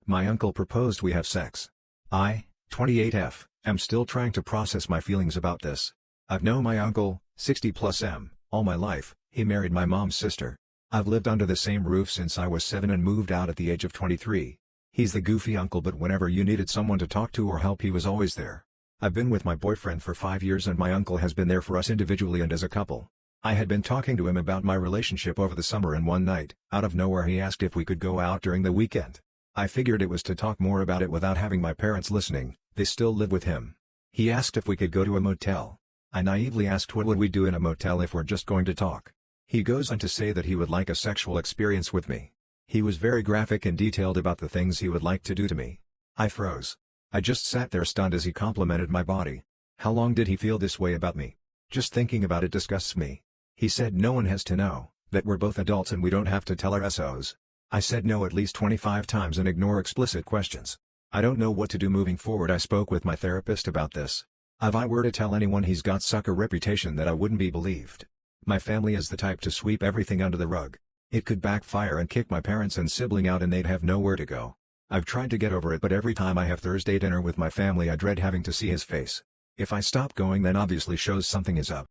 My uncle proposed we have sex. I, 28F, am still trying to process my feelings about this. I've known my uncle, 60 plus M, all my life. He married my mom's sister. I've lived under the same roof since I was 7 and moved out at the age of 23. He's the goofy uncle, but whenever you needed someone to talk to or help, he was always there. I've been with my boyfriend for 5 years and my uncle has been there for us individually and as a couple. I had been talking to him about my relationship over the summer and one night, out of nowhere he asked if we could go out during the weekend. I figured it was to talk more about it without having my parents listening. They still live with him. He asked if we could go to a motel. I naively asked what would we do in a motel if we're just going to talk. He goes on to say that he would like a sexual experience with me. He was very graphic and detailed about the things he would like to do to me. I froze. I just sat there stunned as he complimented my body. How long did he feel this way about me? Just thinking about it disgusts me. He said no one has to know, that we're both adults and we don't have to tell our SOs. I said no at least 25 times and ignore explicit questions. I don't know what to do moving forward. I spoke with my therapist about this. If I were to tell anyone he's got sucker reputation that I wouldn't be believed. My family is the type to sweep everything under the rug. It could backfire and kick my parents and sibling out and they'd have nowhere to go. I've tried to get over it, but every time I have Thursday dinner with my family I dread having to see his face. If I stop going then obviously shows something is up.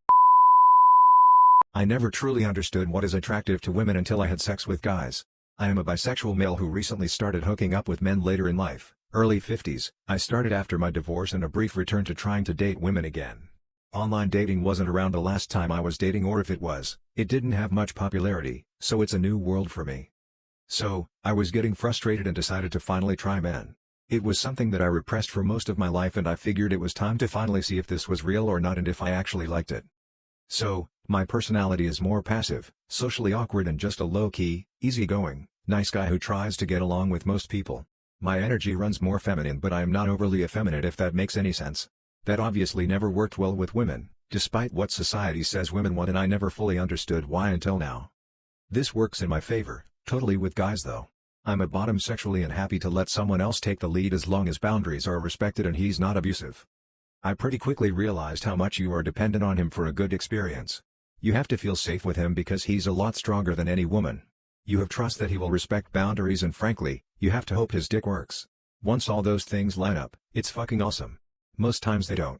I never truly understood what is attractive to women until I had sex with guys. I am a bisexual male who recently started hooking up with men later in life, early 50s. I started after my divorce and a brief return to trying to date women again. Online dating wasn't around the last time I was dating, or if it was, it didn't have much popularity, so it's a new world for me. So, I was getting frustrated and decided to finally try men. It was something that I repressed for most of my life and I figured it was time to finally see if this was real or not and if I actually liked it. So, my personality is more passive, socially awkward and just a low-key, easygoing, nice guy who tries to get along with most people. My energy runs more feminine, but I am not overly effeminate, if that makes any sense. That obviously never worked well with women, despite what society says women want, and I never fully understood why until now. This works in my favor, totally with guys though. I'm a bottom sexually and happy to let someone else take the lead as long as boundaries are respected and he's not abusive. I pretty quickly realized how much you are dependent on him for a good experience. You have to feel safe with him because he's a lot stronger than any woman. You have trust that he will respect boundaries and frankly, you have to hope his dick works. Once all those things line up, it's fucking awesome. Most times they don't.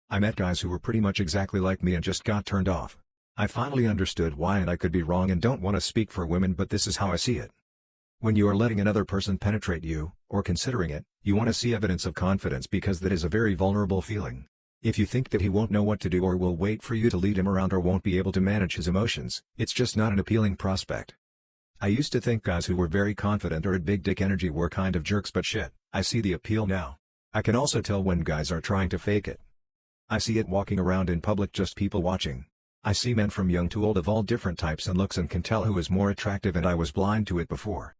I met guys who were pretty much exactly like me and just got turned off. I finally understood why, and I could be wrong and don't want to speak for women, but this is how I see it. When you are letting another person penetrate you, or considering it, you want to see evidence of confidence because that is a very vulnerable feeling. If you think that he won't know what to do or will wait for you to lead him around or won't be able to manage his emotions, it's just not an appealing prospect. I used to think guys who were very confident or had big dick energy were kind of jerks, but shit, I see the appeal now. I can also tell when guys are trying to fake it. I see it walking around in public, just people watching. I see men from young to old of all different types and looks and can tell who is more attractive, and I was blind to it before.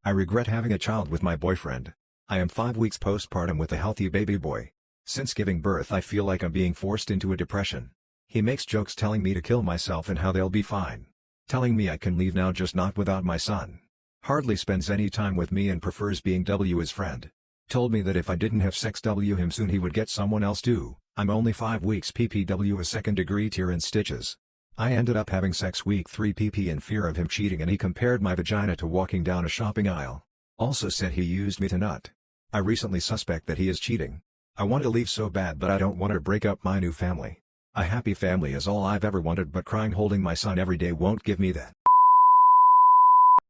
I regret having a child with my boyfriend. I am 5 weeks postpartum with a healthy baby boy. Since giving birth I feel like I'm being forced into a depression. He makes jokes telling me to kill myself and how they'll be fine. Telling me I can leave now, just not without my son. Hardly spends any time with me and prefers being his friend. Told me that if I didn't have sex him soon he would get someone else too. I'm only 5 weeks PPW, a second-degree tear in stitches. I ended up having sex week 3 PP in fear of him cheating, and he compared my vagina to walking down a shopping aisle. Also said he used me to nut. I recently suspect that he is cheating. I want to leave so bad, but I don't want to break up my new family. A happy family is all I've ever wanted, but crying holding my son every day won't give me that.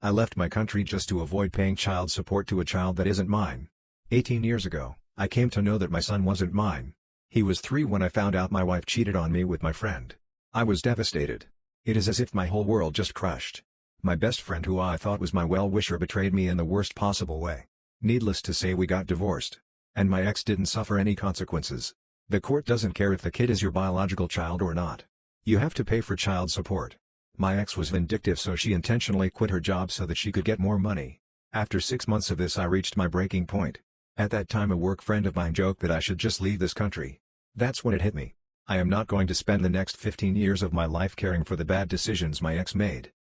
I left my country just to avoid paying child support to a child that isn't mine. 18 years ago, I came to know that my son wasn't mine. He was 3 when I found out my wife cheated on me with my friend. I was devastated. It is as if my whole world just crushed. My best friend, who I thought was my well-wisher, betrayed me in the worst possible way. Needless to say, we got divorced. And my ex didn't suffer any consequences. The court doesn't care if the kid is your biological child or not. You have to pay for child support. My ex was vindictive, so she intentionally quit her job so that she could get more money. After 6 months of this I reached my breaking point. At that time a work friend of mine joked that I should just leave this country. That's when it hit me. I am not going to spend the next 15 years of my life caring for the bad decisions my ex made.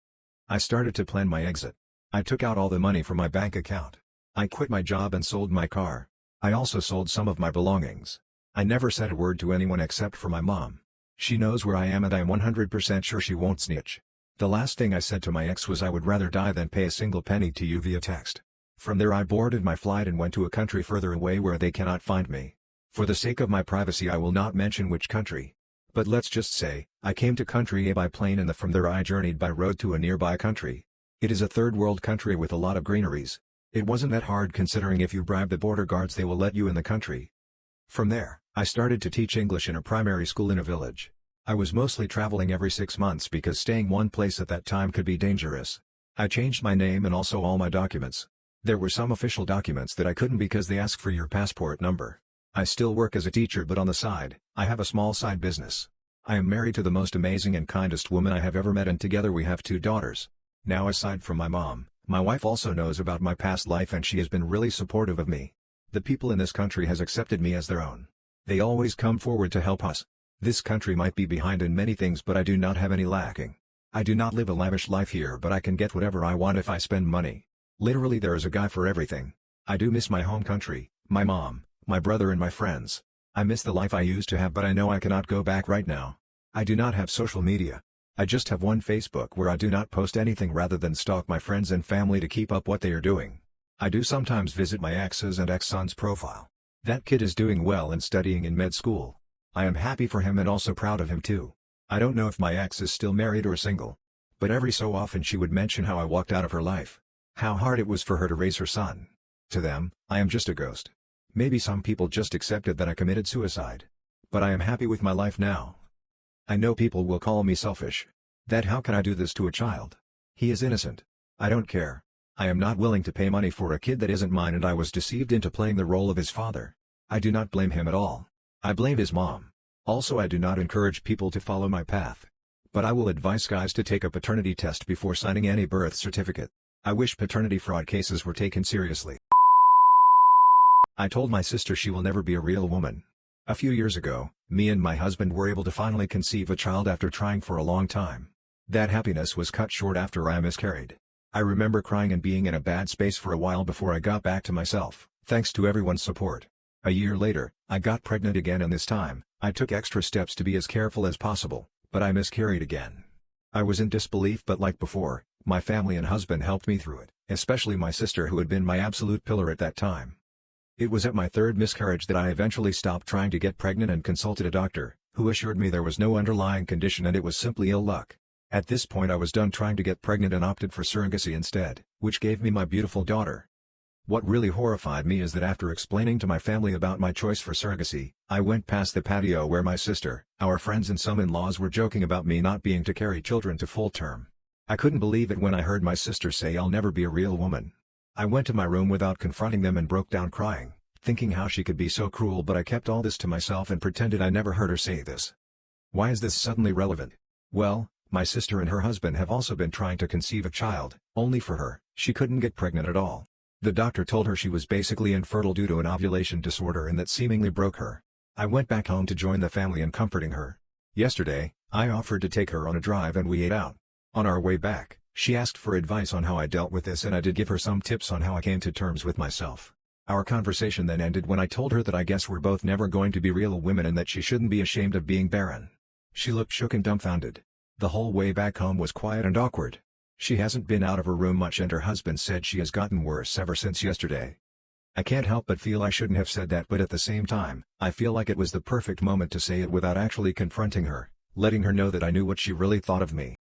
I started to plan my exit. I took out all the money from my bank account. I quit my job and sold my car. I also sold some of my belongings. I never said a word to anyone except for my mom. She knows where I am and I am 100% sure she won't snitch. The last thing I said to my ex was I would rather die than pay a single penny to you via text. From there I boarded my flight and went to a country further away where they cannot find me. For the sake of my privacy I will not mention which country. But let's just say, I came to country A by plane and from there I journeyed by road to a nearby country. It is a third world country with a lot of greeneries. It wasn't that hard considering if you bribe the border guards they will let you in the country. From there, I started to teach English in a primary school in a village. I was mostly traveling every 6 months because staying one place at that time could be dangerous. I changed my name and also all my documents. There were some official documents that I couldn't because they ask for your passport number. I still work as a teacher but on the side, I have a small side business. I am married to the most amazing and kindest woman I have ever met and together we have 2 daughters. Now aside from my mom, my wife also knows about my past life and she has been really supportive of me. The people in this country has accepted me as their own. They always come forward to help us. This country might be behind in many things but I do not have any lacking. I do not live a lavish life here but I can get whatever I want if I spend money. Literally there is a guy for everything. I do miss my home country, my mom, my brother and my friends. I miss the life I used to have but I know I cannot go back right now. I do not have social media. I just have one Facebook where I do not post anything rather than stalk my friends and family to keep up what they are doing. I do sometimes visit my ex's and ex-son's profile. That kid is doing well and studying in med school. I am happy for him and also proud of him too. I don't know if my ex is still married or single. But every so often she would mention how I walked out of her life. How hard it was for her to raise her son. To them, I am just a ghost. Maybe some people just accepted that I committed suicide. But I am happy with my life now. I know people will call me selfish. That how can I do this to a child? He is innocent. I don't care. I am not willing to pay money for a kid that isn't mine and I was deceived into playing the role of his father. I do not blame him at all. I blame his mom. Also I do not encourage people to follow my path. But I will advise guys to take a paternity test before signing any birth certificate. I wish paternity fraud cases were taken seriously. I told my sister she will never be a real woman. A few years ago, me and my husband were able to finally conceive a child after trying for a long time. That happiness was cut short after I miscarried. I remember crying and being in a bad space for a while before I got back to myself, thanks to everyone's support. A year later, I got pregnant again and this time, I took extra steps to be as careful as possible, but I miscarried again. I was in disbelief but like before, my family and husband helped me through it, especially my sister who had been my absolute pillar at that time. It was at my 3rd miscarriage that I eventually stopped trying to get pregnant and consulted a doctor, who assured me there was no underlying condition and it was simply ill luck. At this point I was done trying to get pregnant and opted for surrogacy instead, which gave me my beautiful daughter. What really horrified me is that after explaining to my family about my choice for surrogacy, I went past the patio where my sister, our friends and some in-laws were joking about me not being to carry children to full term. I couldn't believe it when I heard my sister say I'll never be a real woman. I went to my room without confronting them and broke down crying, thinking how she could be so cruel but I kept all this to myself and pretended I never heard her say this. Why is this suddenly relevant? Well, my sister and her husband have also been trying to conceive a child, only for her, she couldn't get pregnant at all. The doctor told her she was basically infertile due to an ovulation disorder and that seemingly broke her. I went back home to join the family in comforting her. Yesterday, I offered to take her on a drive and we ate out. On our way back, she asked for advice on how I dealt with this and I did give her some tips on how I came to terms with myself. Our conversation then ended when I told her that I guess we're both never going to be real women and that she shouldn't be ashamed of being barren. She looked shook and dumbfounded. The whole way back home was quiet and awkward. She hasn't been out of her room much and her husband said she has gotten worse ever since yesterday. I can't help but feel I shouldn't have said that but at the same time, I feel like it was the perfect moment to say it without actually confronting her, letting her know that I knew what she really thought of me.